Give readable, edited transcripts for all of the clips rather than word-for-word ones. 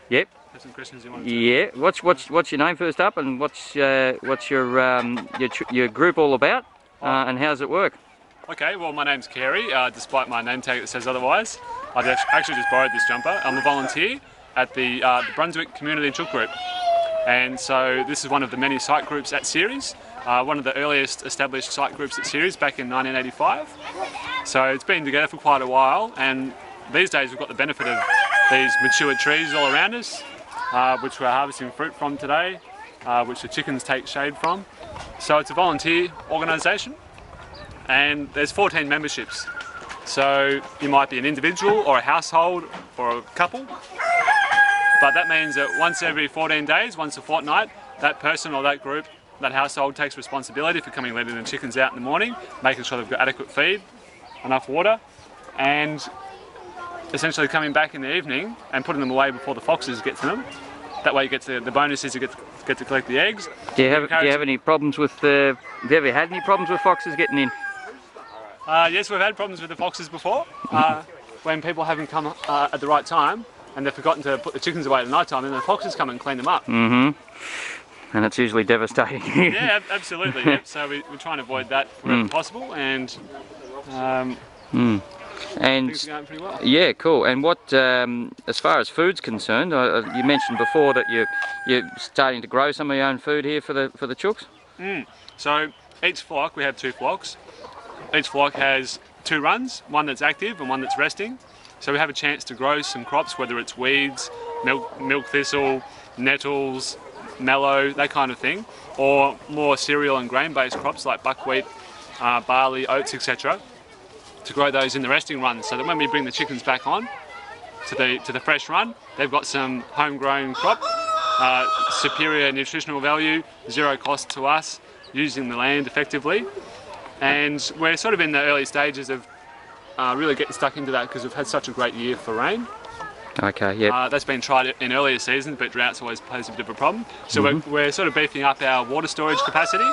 Yep. Have some questions you want to? Yeah. What's your name first up, and what's your group all about, and how does it work? Okay, well my name's Kerry, despite my name tag that says otherwise. I've actually just borrowed this jumper. I'm a volunteer at the Brunswick Community Chook Group. And so this is one of the many site groups at Ceres, one of the earliest established site groups at Ceres back in 1985. So it's been together for quite a while, and these days we've got the benefit of these mature trees all around us, which we're harvesting fruit from today, which the chickens take shade from. So it's a volunteer organisation, and there's 14 memberships. So you might be an individual or a household or a couple, but that means that once every 14 days, once a fortnight, that person or that group, that household takes responsibility for coming letting the chickens out in the morning, making sure they've got adequate feed, enough water, and essentially coming back in the evening and putting them away before the foxes get to them. That way you get to, the bonus is you get to collect the eggs. Do you have any problems with have you ever had any problems with foxes getting in? Yes, we've had problems with the foxes before, when people haven't come at the right time and they've forgotten to put the chickens away at night time, and the foxes come and clean them up. And it's usually devastating. Yeah, absolutely. Yep. So we try and avoid that wherever possible, and things are going pretty well. Yeah, cool. And what, as far as food's concerned, you mentioned before that you're starting to grow some of your own food here for the chooks. So each flock, we have 2 flocks. Each flock has 2 runs, one that's active and one that's resting. So we have a chance to grow some crops, whether it's weeds, milk thistle, nettles, mallow, that kind of thing, or more cereal and grain-based crops like buckwheat, barley, oats, etc. to grow those in the resting run, so that when we bring the chickens back on to the fresh run, they've got some homegrown crop, superior nutritional value, 0 cost to us, using the land effectively. And we're sort of in the early stages of really getting stuck into that because we've had such a great year for rain. Okay, yeah. That's been tried in earlier seasons, but droughts always pose a bit of a problem. So we're sort of beefing up our water storage capacity,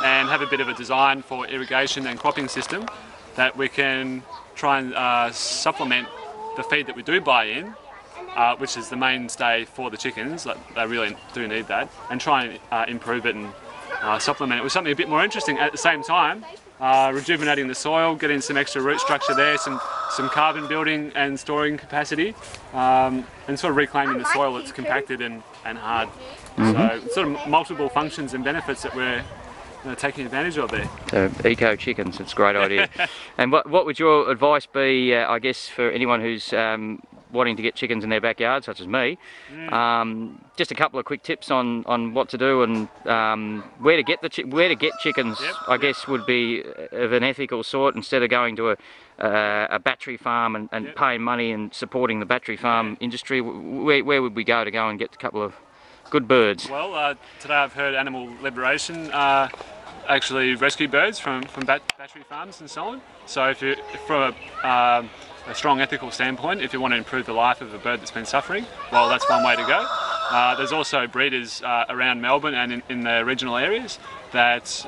and have a bit of a design for irrigation and cropping system that we can try and supplement the feed that we do buy in, which is the mainstay for the chickens. They really do need that, and try and improve it and supplement it with something a bit more interesting at the same time, rejuvenating the soil, getting some extra root structure there, some carbon building and storing capacity, and sort of reclaiming the soil that's compacted and hard. So sort of multiple functions and benefits that we're taking advantage of there. So eco chickens, it's a great idea. And what would your advice be, I guess, for anyone who's wanting to get chickens in their backyard, such as me? Just a couple of quick tips on what to do and where to get chickens. I guess would be of an ethical sort, instead of going to a battery farm and paying money and supporting the battery farm industry. Where would we go and get a couple of good birds? Well, today I've heard Animal Liberation actually rescue birds from battery farms and so on. So if from a strong ethical standpoint, if you want to improve the life of a bird that's been suffering, well, that's one way to go. There's also breeders around Melbourne and in the regional areas that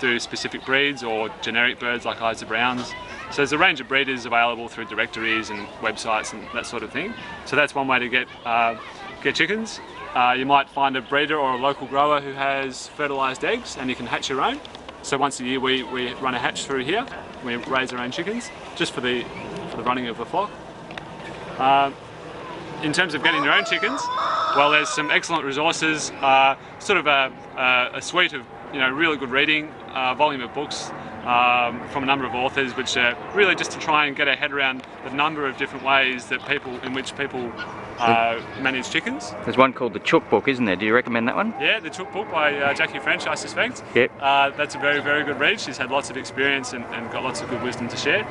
do specific breeds or generic birds like Isa Browns. So there's a range of breeders available through directories and websites and that sort of thing. So that's one way to get chickens. You might find a breeder or a local grower who has fertilised eggs, and you can hatch your own. So once a year we run a hatch through here. We raise our own chickens just for the running of the flock. In terms of getting your own chickens, well, there's some excellent resources, sort of a suite of really good reading, volume of books from a number of authors, which are really just to try and get our head around the number of different ways that people manage chickens. There's one called the Chook book, isn't there? Do you recommend that one? Yeah, the Chook book by Jackie French, I suspect. Yep. That's a very, very good read. She's had lots of experience and got lots of good wisdom to share.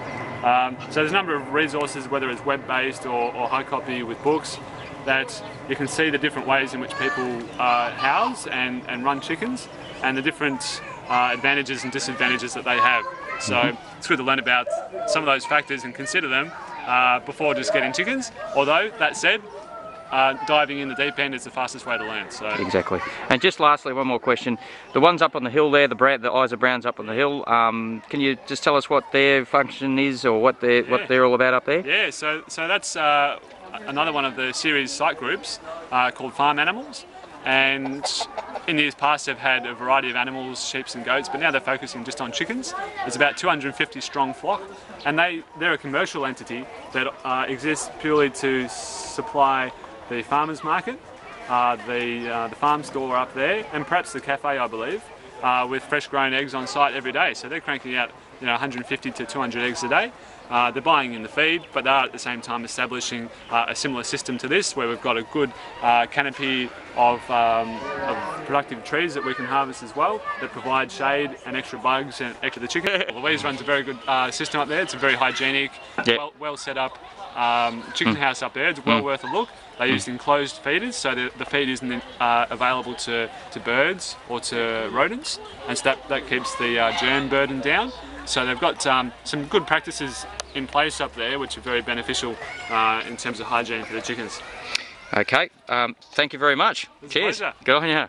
So there's a number of resources, whether it's web-based or high copy with books, that you can see the different ways in which people house and run chickens, and the different advantages and disadvantages that they have. So it's good to learn about some of those factors and consider them before just getting chickens. Although, that said, diving in the deep end is the fastest way to learn. So exactly. And just lastly, one more question. The ones up on the hill there, the Isa Browns up on the hill, can you just tell us what their function is, or what they're all about up there? Yeah, so that's another one of the Ceres site groups called Farm Animals, and in years past they've had a variety of animals, sheep and goats, but now they're focusing just on chickens. There's about 250 strong flock, and they're a commercial entity that exists purely to supply the farmers market, the farm store up there, and perhaps the cafe, I believe, with fresh grown eggs on site every day. So they're cranking out 150 to 200 eggs a day. They're buying in the feed, but they are at the same time establishing a similar system to this, where we've got a good canopy of productive trees that we can harvest as well, that provide shade and extra bugs and extra the chicken. Louise runs a very good system up there. It's a very hygienic, well set up chicken house up there. It's well worth a look. They used enclosed feeders, so the feed isn't available to birds or to rodents, and so that keeps the germ burden down. So they've got some good practices in place up there, which are very beneficial in terms of hygiene for the chickens. Okay, thank you very much. Cheers. Good on you.